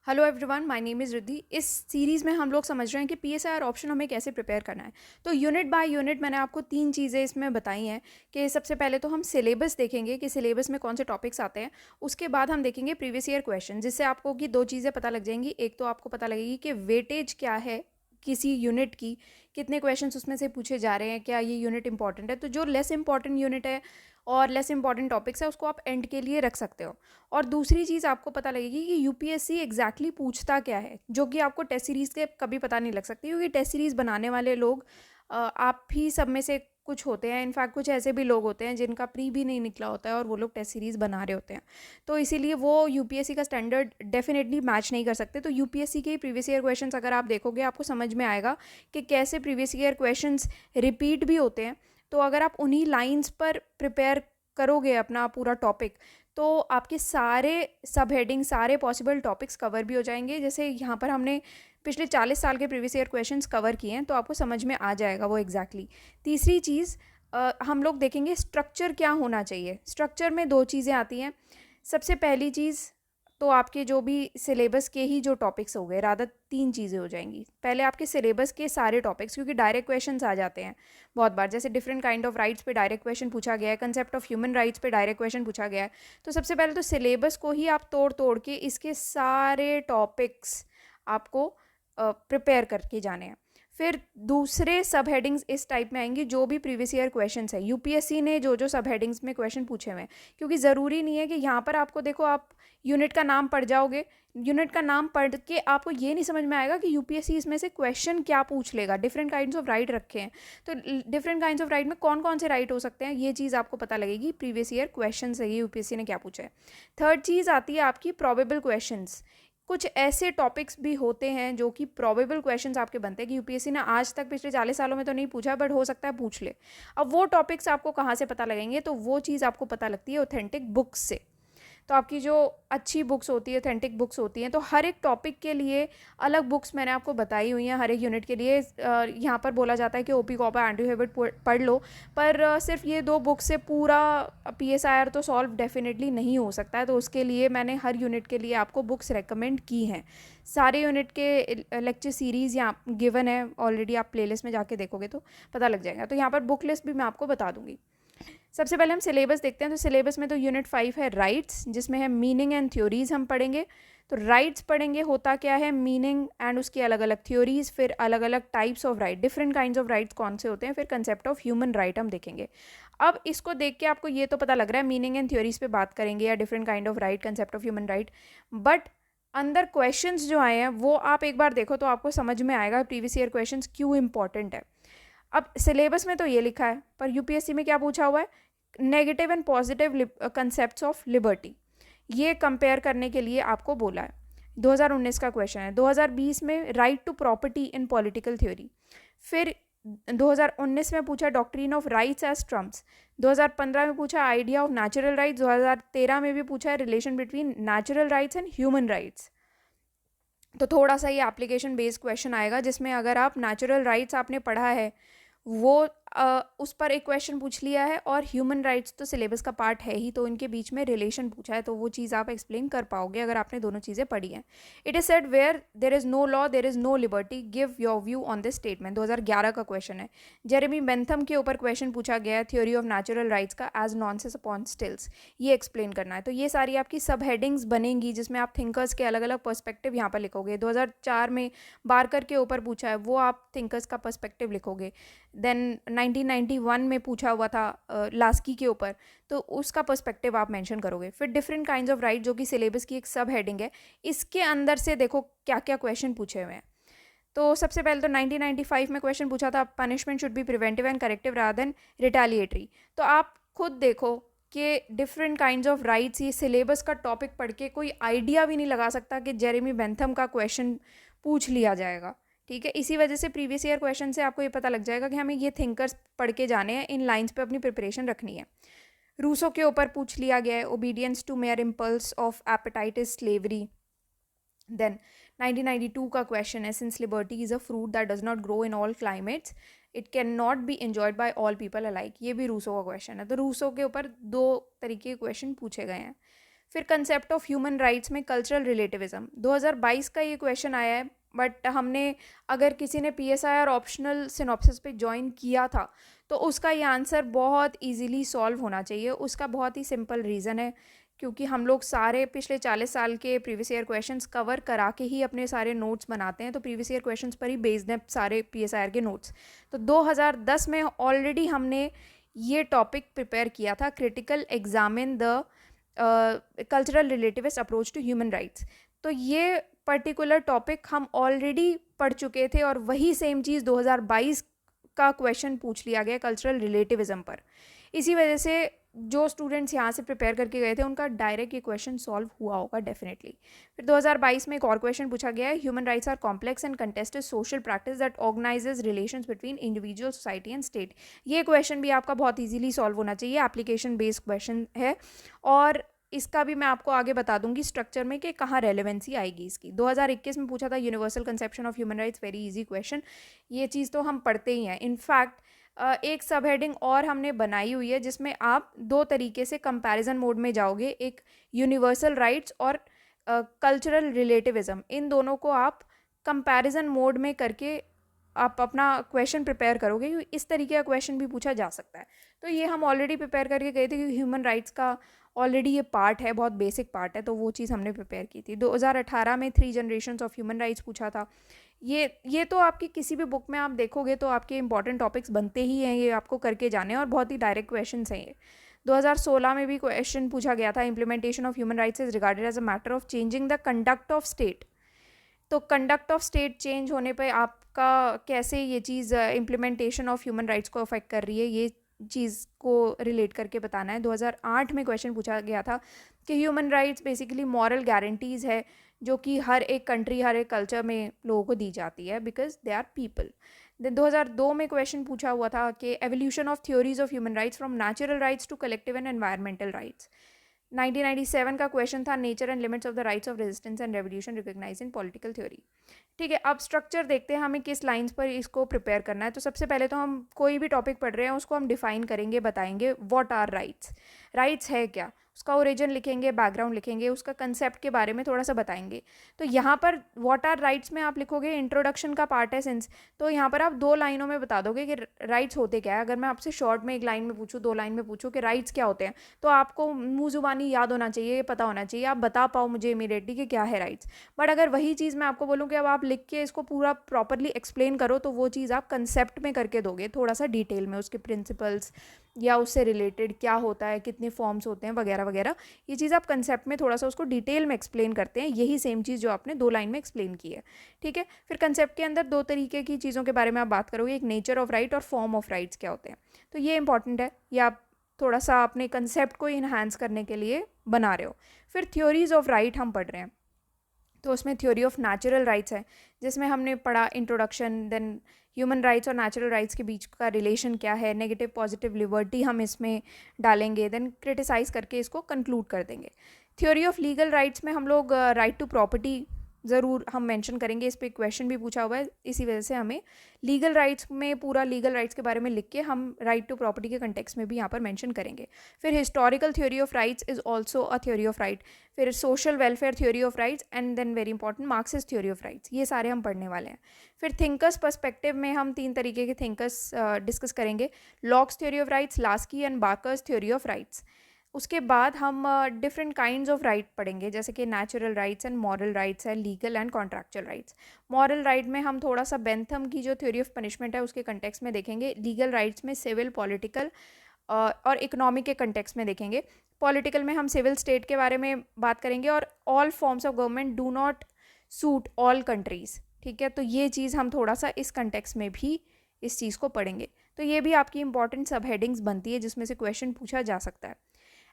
Hello everyone, my name is Riddhi. इस series में हम लोग समझ रहे हैं कि पीएसआईआर ऑप्शन हमें कैसे प्रिपेयर करना है। तो यूनिट बाय यूनिट मैंने आपको 3 चीज़ें इसमें बताई हैं कि सबसे पहले तो हम सिलेबस देखेंगे कि सिलेबस में कौन से टॉपिक्स आते हैं। उसके बाद हम देखेंगे प्रीवियस ईयर क्वेश्चन, जिससे आपको कि 2 चीज़ें पता लग जाएंगी। एक तो आपको पता लगेगी कि वेटेज क्या है किसी यूनिट की, कितने क्वेश्चंस उसमें से पूछे जा रहे हैं, क्या ये यूनिट इंपॉर्टेंट है। तो जो लेस इंपॉर्टेंट यूनिट है और लेस इंपॉर्टेंट टॉपिक्स है उसको आप एंड के लिए रख सकते हो। और दूसरी चीज़ आपको पता लगेगी कि यूपीएससी एग्जैक्टली पूछता क्या है, जो कि आपको टेस्ट सीरीज़ के कभी पता नहीं लग सकती, क्योंकि टेस्ट सीरीज़ बनाने वाले लोग आप ही सब में से कुछ होते हैं। इनफैक्ट कुछ ऐसे भी लोग होते हैं जिनका प्री भी नहीं निकला होता है और वो लोग टेस्ट सीरीज़ बना रहे होते हैं। तो इसीलिए वो यूपीएससी का स्टैंडर्ड डेफिनेटली मैच नहीं कर सकते। तो यूपीएससी के प्रीवियस ईयर क्वेश्चंस अगर आप देखोगे आपको समझ में आएगा कि कैसे प्रीवियस ईयर क्वेश्चंस रिपीट भी होते हैं। तो अगर आप उन्हीं लाइंस पर प्रिपेयर करोगे अपना पूरा टॉपिक, तो आपके सारे सब हेडिंग, सारे पॉसिबल टॉपिक्स कवर भी हो जाएंगे। जैसे यहाँ पर हमने पिछले 40 साल के प्रीवियस ईयर क्वेश्चंस कवर किए हैं, तो आपको समझ में आ जाएगा वो एग्जैक्टली। तीसरी चीज़ हम लोग देखेंगे स्ट्रक्चर क्या होना चाहिए। स्ट्रक्चर में 2 चीज़ें आती हैं। सबसे पहली चीज़ तो आपके जो भी सिलेबस के ही जो टॉपिक्स हो गए, रादर 3 चीज़ें हो जाएंगी। पहले आपके सिलेबस के सारे टॉपिक्स, क्योंकि डायरेक्ट क्वेश्चंस आ जाते हैं बहुत बार। जैसे डिफरेंट काइंड ऑफ राइट्स पे डायरेक्ट क्वेश्चन पूछा गया है, कंसेप्ट ऑफ ह्यूमन राइट्स पे डायरेक्ट क्वेश्चन पूछा गया है। तो सबसे पहले तो सिलेबस को ही आप तोड़ तोड़ के इसके सारे टॉपिक्स आपको प्रिपेयर करके जाने हैं। फिर दूसरे सब हेडिंग्स इस टाइप में आएंगी, जो भी प्रीवियस ईयर क्वेश्चंस है यूपीएससी ने जो जो सब हेडिंग्स में क्वेश्चन पूछे हुए हैं। क्योंकि ज़रूरी नहीं है कि यहाँ पर आपको देखो, आप यूनिट का नाम पढ़ जाओगे, यूनिट का नाम पढ़ के आपको ये नहीं समझ में आएगा कि यूपीएससी इसमें से क्वेश्चन क्या पूछ लेगा। डिफरेंट काइंड्स ऑफ राइट रखे हैं, तो डिफरेंट काइंड्स ऑफ राइट में कौन कौन से राइट हो सकते हैं, ये चीज़ आपको पता लगेगी प्रीवियस ईयर क्वेश्चन से ही यूपीएससी ने क्या पूछा है। थर्ड चीज़ आती है आपकी प्रोबेबल क्वेश्चंस। कुछ ऐसे टॉपिक्स भी होते हैं जो कि प्रोबेबल क्वेश्चंस आपके बनते हैं कि यूपीएससी ने आज तक पिछले 40 सालों में तो नहीं पूछा, बट हो सकता है पूछ ले। अब वो टॉपिक्स आपको कहाँ से पता लगेंगे, तो वो चीज़ आपको पता लगती है ऑथेंटिक बुक्स से। तो आपकी जो अच्छी बुक्स होती है, ऑथेंटिक बुक्स होती हैं, तो हर एक टॉपिक के लिए अलग बुक्स मैंने आपको बताई हुई हैं। हर एक यूनिट के लिए यहाँ पर बोला जाता है कि ओपी कॉपर एंड्रयू हेबर्ट पढ़ लो, पर सिर्फ ये 2 बुक से पूरा पीएसआईआर तो सॉल्व डेफिनेटली नहीं हो सकता है। तो उसके लिए मैंने हर यूनिट के लिए आपको बुक्स रेकमेंड की हैं। सारे यूनिट के लेक्चर सीरीज़ यहाँ गिवन है ऑलरेडी, आप प्लेलिस्ट में जाके देखोगे तो पता लग जाएगा। तो यहाँ पर बुक लिस्ट भी मैं आपको बता दूंगी। सबसे पहले हम सिलेबस देखते हैं। तो सिलेबस में तो यूनिट 5 है राइट्स, जिसमें है मीनिंग एंड थ्योरीज हम पढ़ेंगे। तो राइट्स पढ़ेंगे, होता क्या है, मीनिंग एंड उसकी अलग अलग थ्योरीज, फिर अलग अलग types of right, different kinds of rights कौन से होते हैं, फिर कंसेप्ट ऑफ ह्यूमन राइट हम देखेंगे। अब इसको देख के आपको ये तो पता लग रहा है मीनिंग एंड थ्योरीज पे बात करेंगे या different kind of right, concept of human right, but अंदर क्वेश्चंस जो आए हैं वो आप एक बार देखो तो आपको समझ में आएगा प्रीवियस ईयर क्वेश्चंस क्यों इंपॉर्टेंट है। अब सिलेबस में तो ये लिखा है, पर यूपीएससी में क्या पूछा हुआ है, negative and positive concepts of liberty, ये कंपेयर करने के लिए आपको बोला है। 2019 का क्वेश्चन है। 2020 में right to property in political theory. फिर 2019 में पूछा doctrine of rights as trumps. 2015 में पूछा आइडिया ऑफ नेचुरल राइट्स। 2013 में भी पूछा है relation between natural rights and human rights. तो थोड़ा सा ये एप्लीकेशन बेस्ड क्वेश्चन आएगा, जिसमें अगर आप नेचुरल राइट्स आपने पढ़ा है वो उस पर एक क्वेश्चन पूछ लिया है, और ह्यूमन राइट्स तो सिलेबस का पार्ट है ही, तो इनके बीच में रिलेशन पूछा है, तो वो चीज़ आप एक्सप्लेन कर पाओगे अगर आपने दोनों चीज़ें पढ़ी हैं। It is said where there is no law there is no liberty, give your view on this statement. 2011 का क्वेश्चन है। जेरेमी बेंथम के ऊपर क्वेश्चन पूछा गया है, थ्योरी ऑफ नेचुरल राइट्स का, एज नॉनसेंस अपॉन स्टिल्स, ये एक्सप्लेन करना है। तो ये सारी आपकी सब हेडिंग्स बनेंगी, जिसमें आप थिंकर्स के अलग अलग पर्सपेक्टिव यहाँ पर लिखोगे। 2004 में बारकर के ऊपर पूछा है, वो आप थिंकर्स का पर्सपेक्टिव लिखोगे। देन 1991 में पूछा हुआ था लास्की के ऊपर, तो उसका पर्सपेक्टिव आप मेंशन करोगे। फिर डिफरेंट काइंड्स ऑफ राइट, जो कि सिलेबस की एक सब हेडिंग है, इसके अंदर से देखो क्या क्या क्वेश्चन पूछे हुए हैं। तो सबसे पहले तो 1995 में क्वेश्चन पूछा था, punishment should be preventive and corrective rather than retaliatory. तो आप खुद देखो कि डिफरेंट काइंड्स ऑफ राइट्स, ये सिलेबस का टॉपिक पढ़ के कोई आइडिया भी नहीं लगा सकता कि जेरेमी बेंथम का क्वेश्चन पूछ लिया जाएगा। ठीक है, इसी वजह से प्रीवियस ईयर क्वेश्चन से आपको ये पता लग जाएगा कि हमें ये थिंकर्स पढ़ के जाने हैं, इन लाइंस पे अपनी प्रिपरेशन रखनी है। रूसो के ऊपर पूछ लिया गया है, obedience to mayor impulse of appetite is slavery. Then 1992 का क्वेश्चन है, since liberty is a fruit that does not grow in all climates it can not be enjoyed bye all people alike, ये भी Rousseau का question है। तो Rousseau के ऊपर 2 तरीके के क्वेश्चन पूछे गए हैं। फिर कंसेप्ट ऑफ ह्यूमन राइट्स में कल्चरल रिलेटिविज्म 2022 का ये क्वेश्चन आया है, बट हमने अगर किसी ने PSIR ऑप्शनल सिनॉप्सिस पे ज्वाइन किया था तो उसका ये आंसर बहुत इजीली सॉल्व होना चाहिए। उसका बहुत ही सिंपल रीज़न है, क्योंकि हम लोग सारे पिछले 40 साल के प्रीवियस ईयर क्वेश्चंस कवर करा के ही अपने सारे नोट्स बनाते हैं, तो प्रीवियस ईयर क्वेश्चंस पर ही बेस्ड हैं सारे PSIR के नोट्स। तो 2010 में ऑलरेडी हमने ये टॉपिक प्रिपेयर किया था, critical examine the cultural relativist approach to human rights. तो ये पर्टिकुलर टॉपिक हम ऑलरेडी पढ़ चुके थे और वही सेम चीज़ 2022 का क्वेश्चन पूछ लिया गया कल्चरल रिलेटिविज्म पर। इसी वजह से जो स्टूडेंट्स यहाँ से प्रिपेयर करके गए थे उनका डायरेक्ट ये क्वेश्चन सॉल्व हुआ होगा डेफिनेटली। फिर 2022 में एक और क्वेश्चन पूछा गया है, human rights are complex and contested social practice that organises relations between individual, society and state. ये क्वेश्चन भी आपका बहुत ईजिली सॉल्व होना चाहिए, एप्लीकेशन बेस्ड क्वेश्चन है और इसका भी मैं आपको आगे बता दूंगी स्ट्रक्चर में कि कहाँ रेलेवेंसी आएगी इसकी। 2021 में पूछा था universal conception of human rights, very easy question. ये चीज़ तो हम पढ़ते ही हैं। इनफैक्ट एक सब हेडिंग और हमने बनाई हुई है जिसमें आप दो तरीके से कंपैरिजन मोड में जाओगे, एक यूनिवर्सल राइट्स और कल्चरल रिलेटिविज्म। इन दोनों को आप कंपैरिजन मोड में करके आप अपना क्वेश्चन प्रिपेयर करोगे, क्योंकि इस तरीके का क्वेश्चन भी पूछा जा सकता है। तो ये हम ऑलरेडी प्रिपेयर करके गए थे, क्योंकि ह्यूमन राइट्स का ऑलरेडी ये पार्ट है, बहुत बेसिक पार्ट है, तो वो चीज़ हमने प्रिपेयर की थी। 2018 में 3 जनरेशन्स ऑफ ह्यूमन राइट्स पूछा था। ये तो आपकी किसी भी बुक में आप देखोगे तो आपके इंपॉर्टेंट टॉपिक्स बनते ही हैं, ये आपको करके जाने हैं और बहुत ही डायरेक्ट क्वेश्चन हैं ये। 2016 में भी क्वेश्चन पूछा गया था, implementation of human rights is regarded as a matter of changing the conduct of state. तो कंडक्ट ऑफ स्टेट चेंज होने पे आपका कैसे ये चीज़ इम्प्लीमेंटेशन ऑफ ह्यूमन राइट्स को अफेक्ट कर रही है, ये चीज़ को रिलेट करके बताना है। 2008 में क्वेश्चन पूछा गया था कि human rights basically moral guarantees है जो कि हर एक कंट्री, हर एक कल्चर में लोगों को दी जाती है, because they are people. Then 2002 में क्वेश्चन पूछा हुआ था कि evolution of theories of human rights from natural rights to collective and environmental rights. 1997 का क्वेश्चन था nature and limits of the rights of resistance and revolution recognise in political theory. ठीक है, अब स्ट्रक्चर देखते हैं हमें किस लाइंस पर इसको प्रिपेयर करना है। तो सबसे पहले तो हम कोई भी टॉपिक पढ़ रहे हैं उसको हम डिफाइन करेंगे, बताएंगे व्हाट आर राइट्स, राइट्स है क्या, उसका ओरिजिन लिखेंगे, बैकग्राउंड लिखेंगे, उसका कंसेप्ट के बारे में थोड़ा सा बताएंगे। तो यहाँ पर व्हाट आर राइट्स में आप लिखोगे इंट्रोडक्शन का पार्ट है सिंस, तो यहाँ पर आप 2 लाइनों में बता दोगे कि राइट्स होते क्या है। अगर मैं आपसे शॉर्ट में 1 लाइन में पूछूँ, 2 लाइन में पूछूँ कि राइट्स क्या होते हैं, तो आपको मुँह जुबानी याद होना चाहिए, पता होना चाहिए, आप बता पाओ मुझे इमीडिएटली कि क्या है राइट्स। बट अगर वही चीज़ मैं आपको बोलूँ कि अब आप लिख के इसको पूरा प्रॉपरली एक्सप्लेन करो, तो वो चीज़ आप कंसेप्ट में करके दोगे, थोड़ा सा डिटेल में उसके प्रिंसिपल्स या उससे रिलेटेड क्या होता है, कितने फॉर्म्स होते हैं वगैरह वगैरह, ये चीज़ आप कंसेप्ट में थोड़ा सा उसको डिटेल में एक्सप्लेन करते हैं। यही सेम चीज़ जो आपने 2 लाइन में एक्सप्लेन की है। ठीक है, फिर कंसेप्ट के अंदर 2 तरीके की चीज़ों के बारे में आप बात करोगे, एक नेचर ऑफ राइट और फॉर्म ऑफ राइट्स क्या होते हैं। तो ये इंपॉर्टेंट है, ये आप थोड़ा सा अपने कंसेप्ट को इन्हांस करने के लिए बना रहे हो। फिर थ्योरीज ऑफ राइट हम पढ़ रहे हैं, तो उसमें थ्योरी ऑफ नेचुरल राइट्स है, जिसमें हमने पढ़ा इंट्रोडक्शन, देन ह्यूमन राइट्स और नेचुरल राइट्स के बीच का रिलेशन क्या है, नेगेटिव पॉजिटिव लिबर्टी हम इसमें डालेंगे, देन क्रिटिसाइज़ करके इसको कंक्लूड कर देंगे। थ्योरी ऑफ लीगल राइट्स में हम लोग राइट टू प्रॉपर्टी ज़रूर हम मेंशन करेंगे, इस पर क्वेश्चन भी पूछा हुआ है, इसी वजह से हमें लीगल राइट्स में पूरा लीगल राइट्स के बारे में लिख के हम राइट टू प्रॉपर्टी के कंटेक्स्ट में भी यहाँ पर मेंशन करेंगे। फिर historical theory of rights is also a theory of right, फिर social welfare theory of rights and then very important Marxist theory of rights, ये सारे हम पढ़ने वाले हैं। फिर थिंकर्स पर्सपेक्टिव में हम 3 तरीके के थिंकर्स डिस्कस करेंगे, Locke's theory of rights, Laski and Barker's theory of rights. उसके बाद हम डिफरेंट काइंड्स ऑफ राइट पढ़ेंगे, जैसे कि natural rights and moral rights है, legal and contractual rights. Moral right में हम थोड़ा सा बेंथम की जो थ्योरी ऑफ पनिशमेंट है उसके कंटेक्स्ट में देखेंगे, लीगल राइट्स में सिविल, पॉलिटिकल और इकोनॉमिक के कंटेक्स्ट में देखेंगे। पॉलिटिकल में हम सिविल स्टेट के बारे में बात करेंगे और all forms of government do not suit all countries. ठीक है, तो ये चीज़ हम थोड़ा सा इस कंटेक्स्ट में भी इस चीज़ को पढ़ेंगे। तो ये भी आपकी इंपॉर्टेंट सब हेडिंग्स बनती है जिसमें से क्वेश्चन पूछा जा सकता है।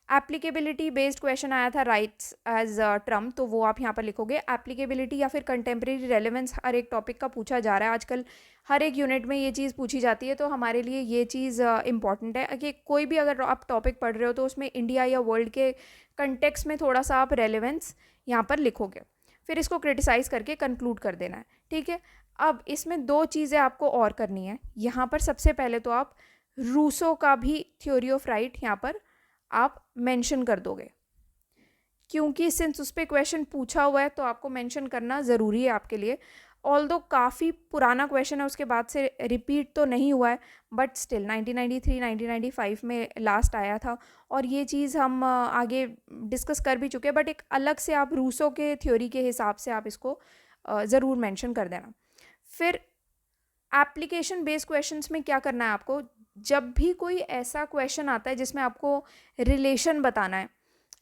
एप्लीकेबिलिटी बेस्ड क्वेश्चन आया था राइट्स एज टर्म, तो वो आप यहाँ पर लिखोगे। एप्लीकेबिलिटी या फिर कंटेम्प्रेरी रेलेवेंस हर एक टॉपिक का पूछा जा रहा है आजकल, हर एक यूनिट में ये चीज़ पूछी जाती है, तो हमारे लिए ये चीज़ इंपॉर्टेंट है कि कोई भी अगर आप टॉपिक पढ़ रहे हो तो उसमें इंडिया या वर्ल्ड के कंटेक्स्ट में थोड़ा सा आप रेलेवेंस यहाँ पर लिखोगे, फिर इसको क्रिटिसाइज़ करके कंक्लूड कर देना है। ठीक है, अब इसमें 2 चीज़ें आपको और करनी है। यहाँ पर सबसे पहले तो आप रूसो का भी थ्योरी ऑफ राइट यहाँ पर आप मेंशन कर दोगे। क्योंकि सिंस उस पर क्वेश्चन पूछा हुआ है तो आपको मेंशन करना ज़रूरी है आपके लिए। ऑल्दो काफ़ी पुराना क्वेश्चन है, उसके बाद से रिपीट तो नहीं हुआ है, बट स्टिल 1993 1995 में लास्ट आया था। और ये चीज़ हम आगे डिस्कस कर भी चुके हैं, बट एक अलग से आप रूसो के थ्योरी के हिसाब से आप इसको ज़रूर मेंशन कर देना। फिर एप्लीकेशन बेस्ड क्वेश्चंस में क्या करना है आपको, जब भी कोई ऐसा क्वेश्चन आता है जिसमें आपको रिलेशन बताना है,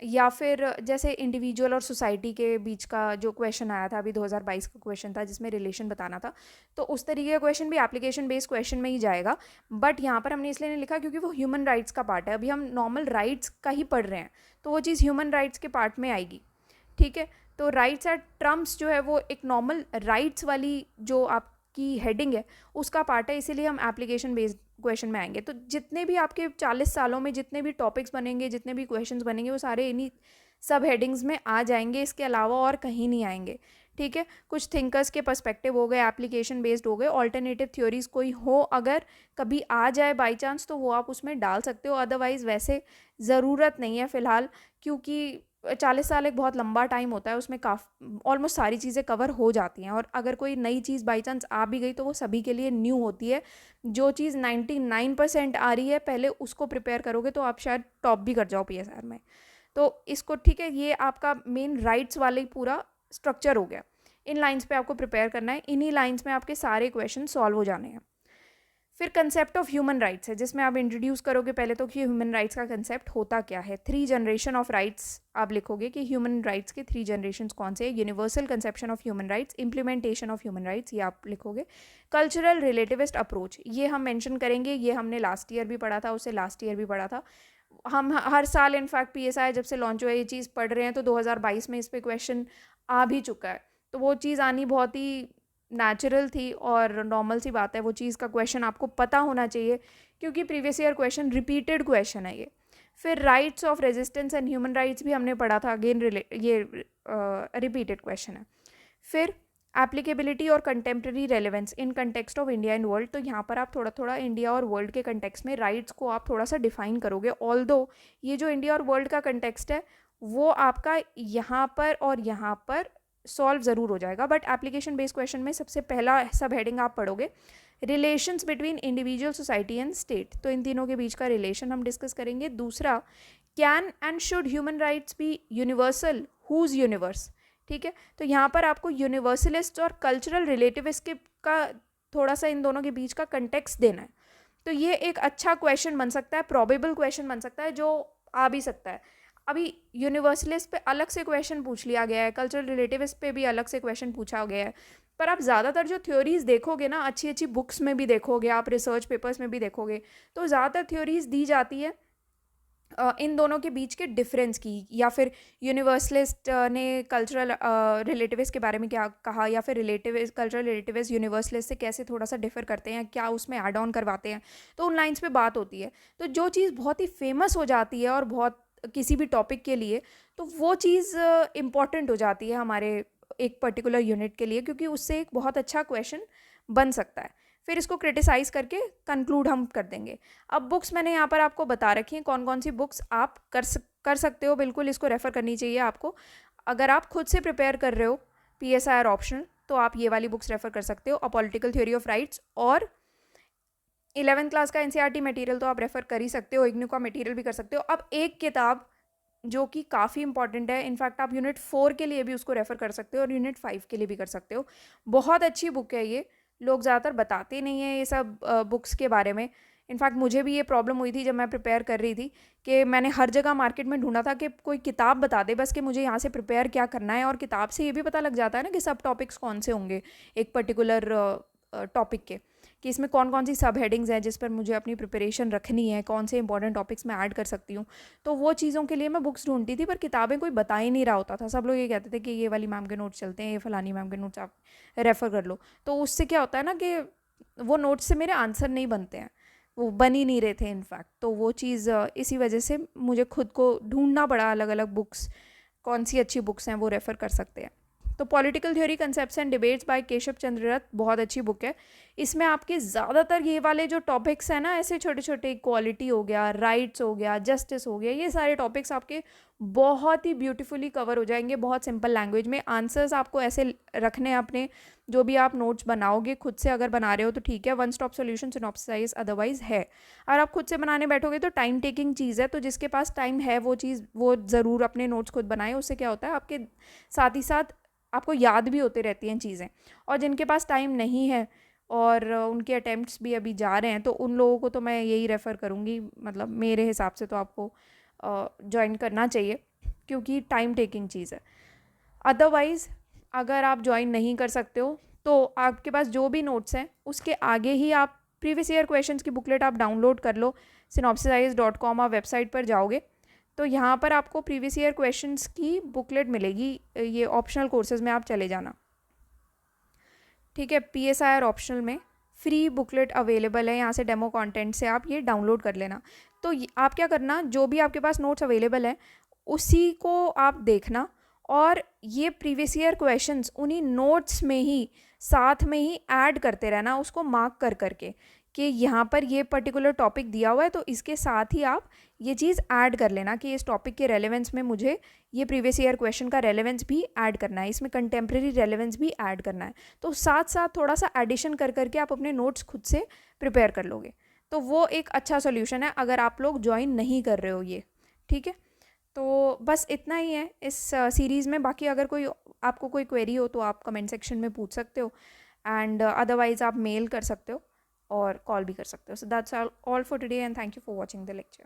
या फिर जैसे इंडिविजुअल और सोसाइटी के बीच का जो क्वेश्चन आया था अभी 2022 का क्वेश्चन था जिसमें रिलेशन बताना था, तो उस तरीके का क्वेश्चन भी एप्लीकेशन बेस्ड क्वेश्चन में ही जाएगा। बट यहाँ पर हमने इसलिए नहीं लिखा क्योंकि वो ह्यूमन राइट्स का पार्ट है, अभी हम नॉर्मल राइट्स का ही पढ़ रहे हैं, तो वो चीज़ ह्यूमन राइट्स के पार्ट में आएगी। ठीक है, तो राइट्स एट ट्रम्प्स जो है वो एक नॉर्मल राइट्स वाली जो आपकी हेडिंग है उसका पार्ट है, इसीलिए हम एप्लीकेशन बेस्ड क्वेश्चन में आएंगे। तो जितने भी आपके 40 सालों में जितने भी टॉपिक्स बनेंगे, जितने भी क्वेश्चंस बनेंगे, वो सारे इन्हीं सब हेडिंग्स में आ जाएंगे, इसके अलावा और कहीं नहीं आएंगे। ठीक है, कुछ थिंकर्स के पर्सपेक्टिव हो गए, एप्लीकेशन बेस्ड हो गए, ऑल्टरनेटिव थ्योरीज कोई हो अगर कभी आ जाए बाई चांस तो वो आप उसमें डाल सकते हो, अदरवाइज़ वैसे ज़रूरत नहीं है फ़िलहाल, क्योंकि 40 साल एक बहुत लंबा टाइम होता है, उसमें ऑलमोस्ट सारी चीज़ें कवर हो जाती हैं। और अगर कोई नई चीज़ बाई चांस आ भी गई तो वो सभी के लिए न्यू होती है। जो चीज़ 99% आ रही है पहले उसको प्रिपेयर करोगे तो आप शायद टॉप भी कर जाओ पीएसआर में। तो इसको ठीक है, ये आपका मेन राइट्स वाला ही पूरा स्ट्रक्चर हो गया। इन लाइन्स पे आपको प्रिपेयर करना है, इन्हीं लाइन्स में आपके सारे क्वेश्चन सॉल्व हो जाने हैं। फिर कंसेप्ट ऑफ ह्यूमन राइट्स है जिसमें आप इंट्रोड्यूस करोगे पहले तो कि ह्यूमन राइट्स का कंसेप्ट होता क्या है। 3 जनरेशन ऑफ राइट्स आप लिखोगे कि ह्यूमन राइट्स के 3 जनरेशन कौन से हैं। Universal conception of human rights, implementation of human rights, ये आप लिखोगे। कल्चरल रिलेटिविस्ट अप्रोच, ये हम मेंशन करेंगे, ये हमने लास्ट ईयर भी पढ़ा था, उससे लास्ट ईयर भी पढ़ा था। हम हर साल इनफैक्ट पीएसआई जब से लॉन्च हुआ ये चीज़ पढ़ रहे हैं, तो 2022 में इस पर क्वेश्चन आ भी चुका है, तो वो चीज़ आनी बहुत ही नेचुरल थी और नॉर्मल सी बात है। वो चीज़ का क्वेश्चन आपको पता होना चाहिए क्योंकि previous year question repeated question है ये। फिर rights of resistance and human rights भी हमने पढ़ा था, अगेन ये रिपीटेड क्वेश्चन है। फिर एप्लीकेबिलिटी और contemporary relevance in context of India and world, तो यहाँ पर आप थोड़ा थोड़ा इंडिया और वर्ल्ड के कंटेक्स्ट में राइट्स को आप थोड़ा सा डिफाइन करोगे। ऑल्दो ये जो इंडिया और वर्ल्ड का कंटेक्स्ट है वो आपका यहाँ पर और यहाँ पर सॉल्व ज़रूर हो जाएगा, बट एप्लीकेशन बेस्ड क्वेश्चन में सबसे पहला सब हेडिंग आप पढ़ोगे relations between individual, society and state, तो इन तीनों के बीच का रिलेशन हम डिस्कस करेंगे। दूसरा, can and should human rights be universal, whose universe. ठीक है, तो यहाँ पर आपको यूनिवर्सलिस्ट और कल्चरल रिलेटिविस्ट के का थोड़ा सा इन दोनों के बीच का कंटेक्स्ट देना है। तो ये एक अच्छा क्वेश्चन बन सकता है, प्रोबेबल क्वेश्चन बन सकता है जो आ भी सकता है। अभी यूनिवर्सलिस्ट पे अलग से क्वेश्चन पूछ लिया गया है, कल्चरल रिलेटिविस्ट पे भी अलग से क्वेश्चन पूछा गया है, पर आप ज़्यादातर जो थ्योरीज देखोगे ना, अच्छी अच्छी बुक्स में भी देखोगे, आप रिसर्च पेपर्स में भी देखोगे, तो ज़्यादातर थ्योरीज दी जाती है इन दोनों के बीच के डिफरेंस की, या फिर यूनिवर्सलिस्ट ने कल्चरल रिलेटिविस्ट के बारे में क्या कहा, या फिर रिलेटिविस्ट कल्चरल रिलेटिविस्ट यूनिवर्सलिस्ट से कैसे थोड़ा सा डिफर करते हैं, क्या उसमें ऐड ऑन करवाते हैं, तो उन लाइन्स पे बात होती है। तो जो चीज़ बहुत ही फेमस हो जाती है और बहुत किसी भी टॉपिक के लिए, तो वो चीज़ इम्पॉर्टेंट हो जाती है हमारे एक पर्टिकुलर यूनिट के लिए, क्योंकि उससे एक बहुत अच्छा क्वेश्चन बन सकता है। फिर इसको क्रिटिसाइज़ करके कंक्लूड हम कर देंगे। अब बुक्स मैंने यहाँ पर आपको बता रखी हैं कौन कौन सी बुक्स आप कर सकते हो, बिल्कुल इसको रेफ़र करनी चाहिए आपको। अगर आप खुद से प्रिपेयर कर रहे हो PSIR ऑप्शनल, तो आप ये वाली बुक्स रेफ़र कर सकते हो, a political theory of rights, और 11th क्लास का NCERT मटेरियल तो आप रेफ़र कर ही सकते हो, इग्नू का मटेरियल भी कर सकते हो। अब एक किताब जो कि काफ़ी इंपॉर्टेंट है, इनफैक्ट आप यूनिट 4 के लिए भी उसको रेफ़र कर सकते हो और यूनिट 5 के लिए भी कर सकते हो। बहुत अच्छी बुक है ये, लोग ज़्यादातर बताते नहीं हैं ये सब बुक्स के बारे में। इनफैक्ट मुझे भी ये प्रॉब्लम हुई थी जब मैं प्रिपेयर कर रही थी कि मैंने हर जगह मार्केट में ढूंढा था कि कोई किताब बता दे बस कि मुझे यहाँ से प्रिपेयर क्या करना है, और किताब से ये भी पता लग जाता है ना कि सब टॉपिक्स कौन से होंगे एक पर्टिकुलर टॉपिक के, कि इसमें कौन कौन सी सब हेडिंग्स हैं जिस पर मुझे अपनी प्रिपरेशन रखनी है, कौन से इंपॉर्टेंट टॉपिक्स मैं ऐड कर सकती हूँ। तो वो चीज़ों के लिए मैं बुक्स ढूंढती थी, पर किताबें कोई बता ही नहीं रहा होता था। सब लोग ये कहते थे कि ये वाली मैम के नोट्स चलते हैं, ये फलानी मैम के नोट्स आप रेफ़र कर लो। तो उससे क्या होता है ना कि वो नोट्स से मेरे आंसर नहीं बनते हैं, वो बन ही नहीं रहे थे इनफैक्ट। तो वो चीज़ इसी वजह से मुझे खुद को ढूंढना पड़ा अलग अलग बुक्स, कौन सी अच्छी बुक्स हैं वो रेफ़र कर सकते हैं। तो तो political theory concepts and debates by Keshav Chandra Dutt बहुत अच्छी बुक है। इसमें आपके ज़्यादातर ये वाले जो टॉपिक्स हैं ना, ऐसे छोटे छोटे, इक्वालिटी हो गया, राइट्स हो गया, जस्टिस हो गया, ये सारे टॉपिक्स आपके बहुत ही ब्यूटीफुली कवर हो जाएंगे बहुत सिंपल लैंग्वेज में। आंसर्स आपको ऐसे रखने हैं अपने, जो भी आप नोट्स बनाओगे खुद से, अगर बना रहे हो तो ठीक है, one stop solution synopsis otherwise है। अगर आप खुद से बनाने बैठोगे तो टाइम टेकिंग चीज़ है, तो जिसके पास टाइम है वो चीज़ वो ज़रूर अपने नोट्स खुद बनाए। उससे क्या होता है, आपके साथ ही साथ आपको याद भी होते रहती हैं चीज़ें। और जिनके पास टाइम नहीं है और उनके अटेम्प्ट्स भी अभी जा रहे हैं, तो उन लोगों को तो मैं यही रेफ़र करूँगी, मतलब मेरे हिसाब से तो आपको ज्वाइन करना चाहिए, क्योंकि टाइम टेकिंग चीज़ है। अदरवाइज़ अगर आप ज्वाइन नहीं कर सकते हो तो आपके पास जो भी नोट्स हैं उसके आगे ही आप प्रीवियस ईयर क्वेश्चंस की बुकलेट आप डाउनलोड कर लो। synopsisize.com आप वेबसाइट पर जाओगे तो यहाँ पर आपको प्रीवियस ईयर क्वेश्चंस की बुकलेट मिलेगी। ये ऑप्शनल कोर्सेज में आप चले जाना, ठीक है। PSIR ऑप्शनल में फ्री बुकलेट अवेलेबल है, यहाँ से डेमो कंटेंट से आप ये डाउनलोड कर लेना। तो आप क्या करना, जो भी आपके पास नोट्स अवेलेबल है उसी को आप देखना, और ये प्रीवियस ईयर क्वेश्चंस उन्हीं नोट्स में ही साथ में ही ऐड करते रहना, उसको मार्क कर करके कि यहाँ पर ये पर्टिकुलर टॉपिक दिया हुआ है तो इसके साथ ही आप ये चीज़ ऐड कर लेना कि इस टॉपिक के रेलेवेंस में मुझे ये प्रीवियस ईयर क्वेश्चन का रेलेवेंस भी ऐड करना है, इसमें कंटेम्प्रेरी रेलेवेंस भी ऐड करना है। तो साथ साथ थोड़ा सा एडिशन कर करके आप अपने नोट्स खुद से प्रिपेयर कर लोगे, तो वो एक अच्छा सोल्यूशन है अगर आप लोग ज्वाइन नहीं कर रहे हो ये, ठीक है। तो बस इतना ही है इस सीरीज़ में। बाकी अगर कोई आपको कोई क्वेरी हो तो आप कमेंट सेक्शन में पूछ सकते हो, एंड अदरवाइज़ आप मेल कर सकते हो और कॉल भी कर सकते हो। So that's all for today and thank you for watching the lecture.